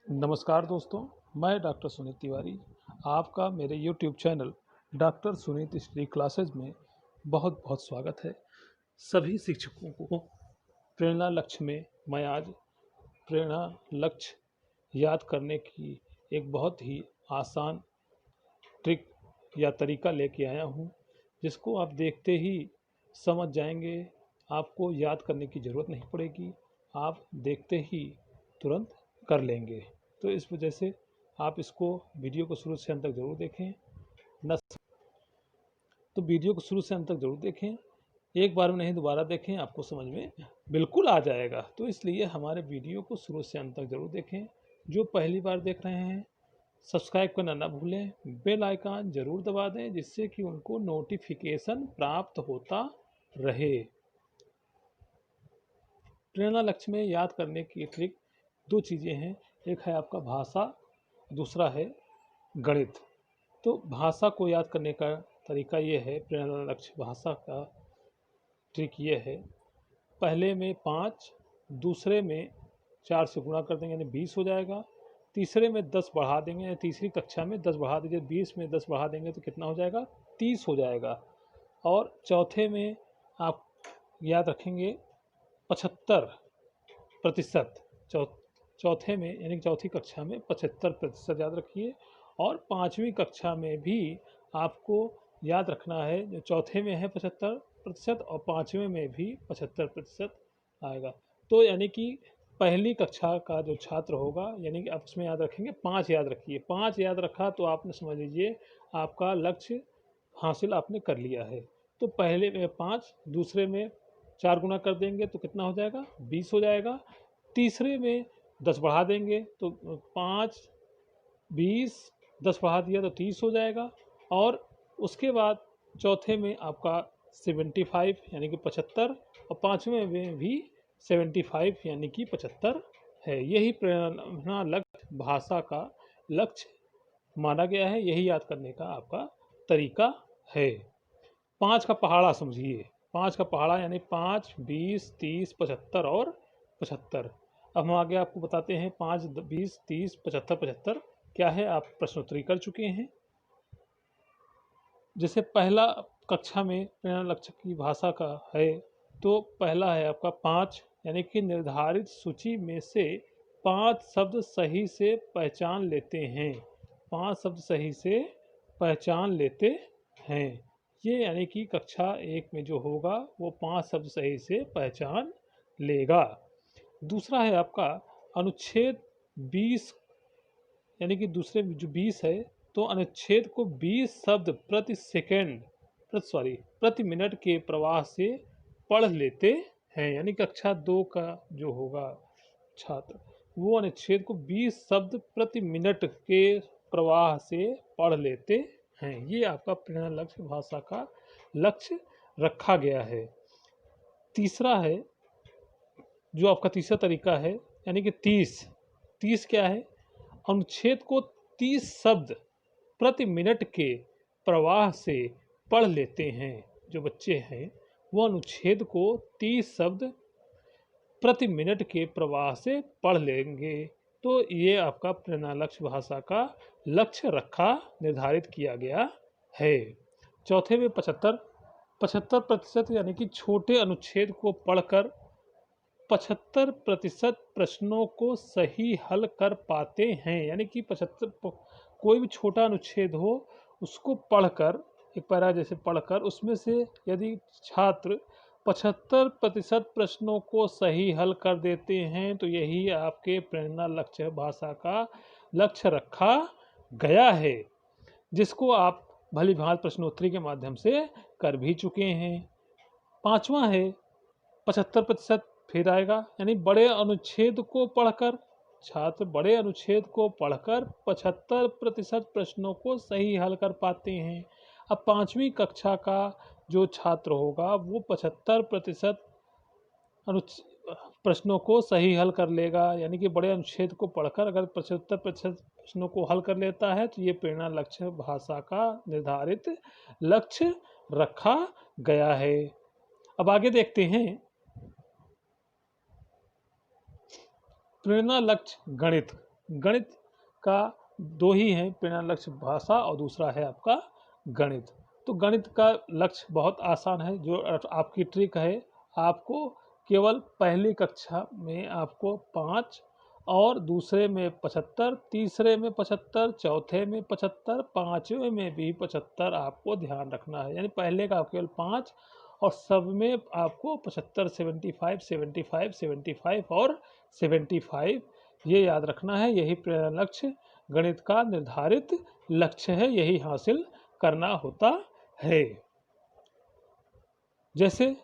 नमस्कार दोस्तों, मैं डॉक्टर सुनीत तिवारी आपका मेरे YouTube channel doctor Sunit study classes में बहुत बहुत स्वागत है। सभी शिक्षकों को प्रेरणा लक्ष्य में मैं आज प्रेरणा लक्ष्य याद करने की एक बहुत ही आसान ट्रिक या तरीका लेके आया हूँ, जिसको आप देखते ही समझ जाएंगे। आपको याद करने की ज़रूरत नहीं पड़ेगी, आप देखते ही तुरंत कर लेंगे। तो इस वजह से आप इसको वीडियो को शुरू से अंत तक ज़रूर देखें। न तो वीडियो को शुरू से अंत तक ज़रूर देखें, एक बार में नहीं दोबारा देखें, आपको समझ में बिल्कुल आ जाएगा। तो इसलिए हमारे वीडियो को शुरू से अंत तक ज़रूर देखें। जो पहली बार देख रहे हैं, सब्सक्राइब करना ना भूलें, बेल आइकन ज़रूर दबा दें, जिससे कि उनको नोटिफिकेशन प्राप्त होता रहे। प्रेरणा लक्ष्य में याद करने की ट्रिक दो चीज़ें हैं, एक है आपका भाषा, दूसरा है गणित। तो भाषा को याद करने का तरीका ये है, प्रेरणा लक्ष्य भाषा का ट्रिक ये है, पहले में 5, दूसरे में 4 से गुणा कर देंगे यानी 20 हो जाएगा, तीसरे में 10 बढ़ा देंगे यानी तीसरी कक्षा में 10 बढ़ा दीजिए, 20 में 10 बढ़ा देंगे तो कितना हो जाएगा, 30 हो जाएगा। और चौथे में आप याद रखेंगे 75%, चौथे में यानी चौथी कक्षा में 75% याद रखिए। और पाँचवीं कक्षा में भी आपको याद रखना है, जो चौथे में है 75% और पाँचवें में भी 75% आएगा। तो यानी कि पहली कक्षा का जो छात्र होगा, यानी कि आप उसमें याद रखेंगे 5 याद रखिए, 5 याद रखा तो आपने समझ लीजिए आपका लक्ष्य हासिल आपने कर लिया है। तो पहले में 5, दूसरे में 4 गुना कर देंगे तो कितना हो जाएगा, 20 हो जाएगा। तीसरे में 10 बढ़ा देंगे तो 5, 20, 10 बढ़ा दिया तो 30 हो जाएगा। और उसके बाद चौथे में आपका 75 यानी कि 75, और पाँचवें में भी 75 यानी कि 75 है। यही प्रेरणा लक्ष्य भाषा का लक्ष्य माना गया है, यही याद करने का आपका तरीका है। 5 का पहाड़ा समझिए, 5 का पहाड़ा यानी 5, 20, 30, 75 और 75। अब हम आगे आपको बताते हैं 5, 20, 30, 75, 75 क्या है, आप प्रश्नोत्तरी कर चुके हैं। जैसे पहला कक्षा में प्रेरणा लक्ष्य की भाषा का है, तो पहला है आपका 5 यानी कि निर्धारित सूची में से 5 शब्द सही से पहचान लेते हैं, 5 शब्द सही से पहचान लेते हैं। ये यानी कि कक्षा 1 में जो होगा वो 5 शब्द सही से पहचान लेगा। दूसरा है आपका अनुच्छेद 20 यानी कि दूसरे जो 20 है, तो अनुच्छेद को 20 शब्द प्रति मिनट के प्रवाह से पढ़ लेते हैं। यानी कक्षा 2 का जो होगा छात्र, वो अनुच्छेद को 20 शब्द प्रति मिनट के प्रवाह से पढ़ लेते हैं। ये आपका प्रेरणा लक्ष्य भाषा का लक्ष्य रखा गया है। तीसरा है, जो आपका तीसरा तरीका है, यानी कि 30 क्या है, अनुच्छेद को 30 शब्द प्रति मिनट के प्रवाह से पढ़ लेते हैं। जो बच्चे हैं वो अनुच्छेद को 30 शब्द प्रति मिनट के प्रवाह से पढ़ लेंगे। तो ये आपका प्रेरणा लक्ष्य भाषा का लक्ष्य रखा, निर्धारित किया गया है। चौथे में 75% यानी कि छोटे अनुच्छेद को पढ़कर 75% प्रश्नों को सही हल कर पाते हैं। यानी कि 75, कोई भी छोटा अनुच्छेद हो उसको पढ़कर, एक पैरा जैसे पढ़कर, उसमें से यदि छात्र 75% प्रश्नों को सही हल कर देते हैं, तो यही आपके प्रेरणा लक्ष्य भाषा का लक्ष्य रखा गया है, जिसको आप भली भांति प्रश्नोत्तरी के माध्यम से कर भी चुके हैं। पांचवा है 75%, फिर आएगा, यानी बड़े अनुच्छेद को पढ़कर, छात्र बड़े अनुच्छेद को पढ़कर 75% प्रश्नों को सही हल कर पाते हैं। अब पाँचवीं कक्षा का जो छात्र होगा वो 75% प्रश्नों को सही हल कर लेगा। यानी कि बड़े अनुच्छेद को पढ़कर अगर 75% प्रश्नों को हल कर लेता है, तो ये प्रेरणा लक्ष्य भाषा का निर्धारित लक्ष्य रखा गया है। अब आगे देखते हैं प्रेरणा लक्ष्य गणित। गणित का दो ही हैं प्रेरणा लक्ष्य, भाषा और दूसरा है आपका गणित। तो गणित का लक्ष्य बहुत आसान है, जो आपकी ट्रिक है, आपको केवल पहली कक्षा में आपको 5 और दूसरे में 75, तीसरे में 75, चौथे में 75, पाँचवें में भी 75 आपको ध्यान रखना है। यानी पहले का केवल 5 और सब में आपको 75, 75, 75, 75 और 75 ये याद रखना है। यही प्रेरणा लक्ष्य गणित का निर्धारित लक्ष्य है, यही हासिल करना होता है। जैसे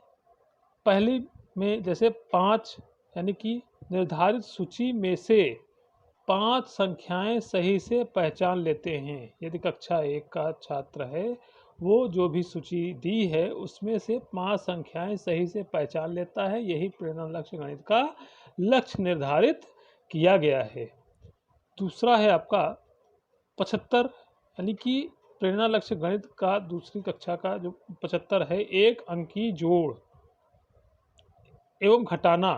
पहली में जैसे 5 यानी कि निर्धारित सूची में से 5 संख्याएं सही से पहचान लेते हैं। यदि कक्षा 1 का छात्र है, वो जो भी सूची दी है उसमें से 5 संख्याएं सही से पहचान लेता है, यही प्रेरणा लक्ष्य गणित का लक्ष्य निर्धारित किया गया है। दूसरा है आपका 75, यानी कि प्रेरणा लक्ष्य गणित का दूसरी कक्षा का जो 75 है, एक अंकी जोड़ एवं घटाना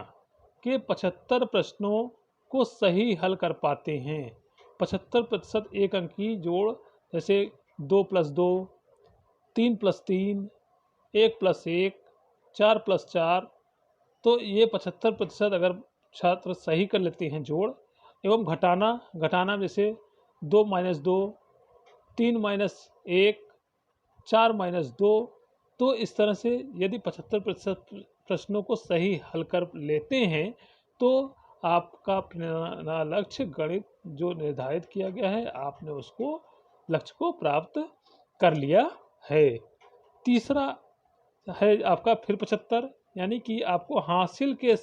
के 75 प्रश्नों को सही हल कर पाते हैं। 75% एक अंकी जोड़, जैसे 2 + 2, 3 + 3, 1 + 1, 4 + 4, तो ये 75% अगर छात्र सही कर लेते हैं जोड़ एवं घटाना जैसे 2 - 2, 3 - 1, 4 - 2, तो इस तरह से यदि 75% प्रश्नों को सही हल कर लेते हैं तो आपका प्रेरणा लक्ष्य गणित जो निर्धारित किया गया है, आपने उसको लक्ष्य को प्राप्त कर लिया है। तीसरा है आपका फिर 75, यानी कि आपको हासिल के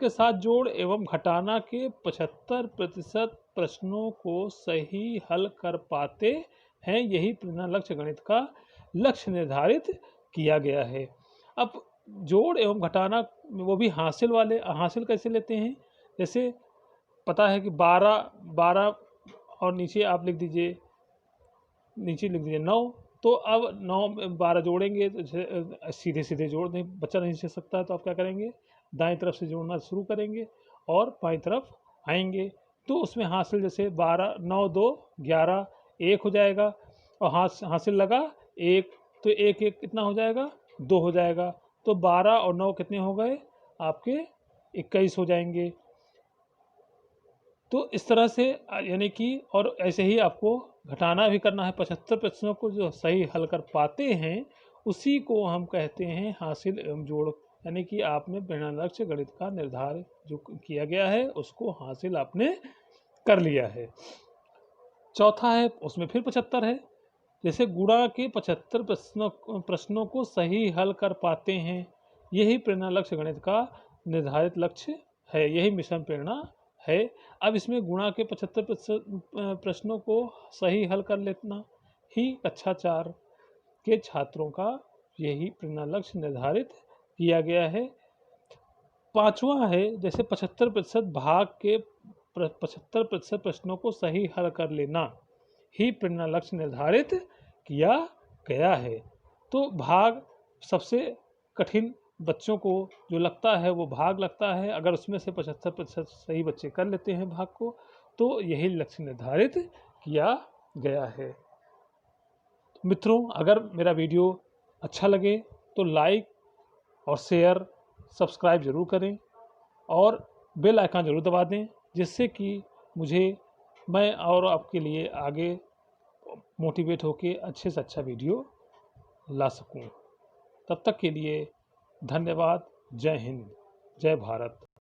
साथ जोड़ एवं घटाना के 75% प्रश्नों को सही हल कर पाते हैं, यही प्रेरणा लक्ष्य गणित का लक्ष्य निर्धारित किया गया है। अब जोड़ एवं घटाना वो भी हासिल कैसे लेते हैं, जैसे पता है कि 12 और नीचे आप लिख दीजिए 9, तो अब 9 में 12 जोड़ेंगे तो सीधे सीधे जोड़ दें, बच्चा नहीं सीख सकता है, तो आप क्या करेंगे, दाएं तरफ से जोड़ना शुरू करेंगे और बाईं तरफ आएंगे। तो उसमें हासिल जैसे 12, 9, 2, 11, 1 हो जाएगा, और हासिल लगा 1, तो 1 1 कितना हो जाएगा, 2 हो जाएगा। तो 12 और 9 कितने हो गए आपके, 21 हो जाएंगे। तो इस तरह से यानी कि, और ऐसे ही आपको घटाना भी करना है। 75 प्रश्नों को जो सही हल कर पाते हैं उसी को हम कहते हैं हासिल एवं जोड़, यानी कि आपने प्रेरणा लक्ष्य गणित का निर्धारित जो किया गया है उसको हासिल आपने कर लिया है। चौथा है, उसमें फिर 75 है, जैसे गुणा के 75 प्रश्नों को सही हल कर पाते हैं, यही प्रेरणा लक्ष्य गणित का निर्धारित लक्ष्य है, यही मिशन प्रेरणा है। अब इसमें गुणा के 75 प्रश्नों को सही हल कर लेना ही कक्षा 4 के छात्रों का यही प्रेरणा लक्ष्य निर्धारित किया गया है। पांचवा है, जैसे 75% भाग के 75% प्रश्नों को सही हल कर लेना ही प्रेरणा लक्ष्य निर्धारित किया गया है। तो भाग सबसे कठिन बच्चों को जो लगता है वो भाग लगता है, अगर उसमें से 75% सही बच्चे कर लेते हैं भाग को, तो यही लक्ष्य निर्धारित किया गया है। मित्रों, अगर मेरा वीडियो अच्छा लगे तो लाइक और शेयर सब्सक्राइब ज़रूर करें और बेल आइकन ज़रूर दबा दें, जिससे कि मैं और आपके लिए आगे मोटिवेट होके अच्छे से अच्छा वीडियो ला सकूं। तब तक के लिए धन्यवाद। जय हिंद, जय भारत।